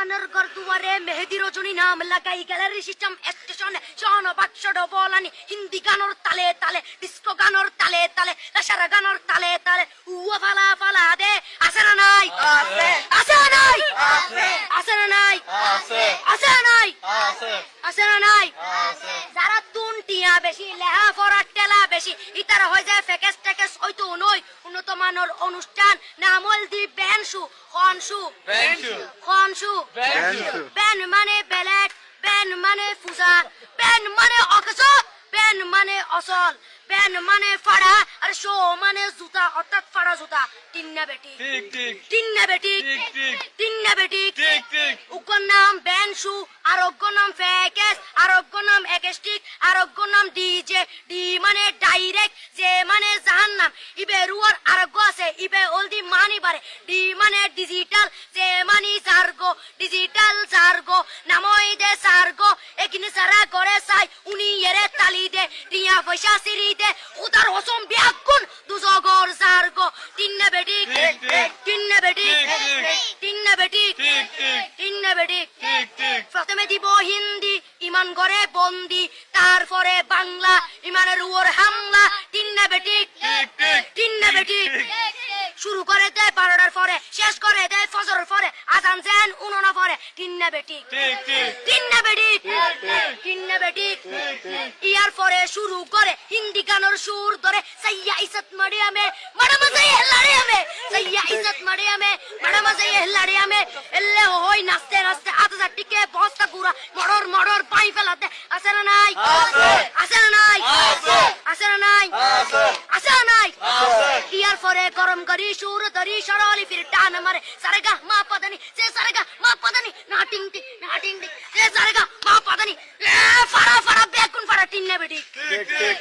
মানের গরদুয়ারে মেহেদি রজনী নাম লাগাই গ্যালারি সিস্টেম স্টেশনে শোন বাক্স ডবলানি হিন্দি গানোর তালে তালে ডিস্কো গানোর তালে তালে লাসারা গানোর তালে তালে উয়া ফালা ফালা দে আছে না নাই আছে আছে না নাই আছে আছে না নাই আছে আছে না নাই আছে আছে না নাই আছে যারা দুনটিয়া বেশি লেহা ফরা টেলা বেশি ইতারা হয়ে যায় ফেকেস টেকেস হয়তো নই উন্নত মানের অনুষ্ঠান নামল দি বেনশু খনশু খনশু বেন মানে বেলেট বেন মানে ফুসা বেন মানে অকস বেন মানে অসল বেন মানে ফাড়া আর শো মানে জুতা অর্থাৎ ফাড়া জুতা তিন্না বেটি ঠিক ঠিক তিন্না বেটি ঠিক ঠিক তিন্না বেটি ঠিক ঠিক উগর নাম বেনশু আরোগ্য নাম ফেকেস আরোগ্য নাম একেস্টিক আরোগ্য নাম ডিজে ডি মানে ডাইরেক্ট যে মানে জাহান্নাম ইবে রুয়ার আরোগ্য আছে ইবে অলদি মানি বারে ডি মানে ডিজিটাল যে মানি জার্গো ডিজিটাল জার্গো নামই দে সার্গো একিনি সারা করে চাই উনি এরে তালি দে টিয়া পয়সা সিরি দে উদার হসম বিয়াকুন দুজগর জার্গো তিন্না বেটি ঠিক ঠিক তিন্না বেটি ঠিক ঠিক তিন্না বেটি ঠিক ঠিক তিন্না বেটি ঠিক ঠিক প্রথমে দিব হিন্দি ইমান করে বন্দি তারপরে বাংলা ইমানের উপর হামলা তিন্না বেটি ঠিক ঠিক তিন্না বেটি শুরু করে দেয় 12টার পরে শেষ করে দেয় ফজরের পরে আজান যেন উনানা পরে তিন্না বেটি ঠিক ঠিক তিন্না বেটি ঠিক ঠিক তিন্না বেটি ঠিক ঠিক ইয়ার পরে শুরু করে হিন্দি গানের সুর ধরে সাইয়া ইজ্জত মারিয়া মে বড় মজা হেলাড়িয়া মে সাইয়া ইজ্জত মারিয়া মে বড় মজা হেলাড়িয়া মে এলে হই নাচতে নাচতে আতা টিকে বস্তা গুড়া মড়র মড়র পাই ফেলাতে আছে না নাই আছে আছে না নাই আছে আছে না নাই আছে আছে না নাই আছে ইয়ার পরে গরম করি সুর ধরি সরলি ফির টান মারে সারেগা মা পদানি সে সারেগা মা পদানি না টিং টিং সে সারেগা মা পদানি ফাড়া ফাড়া বেকুন ফাড়া টিন্না বেটি ঠিক ঠিক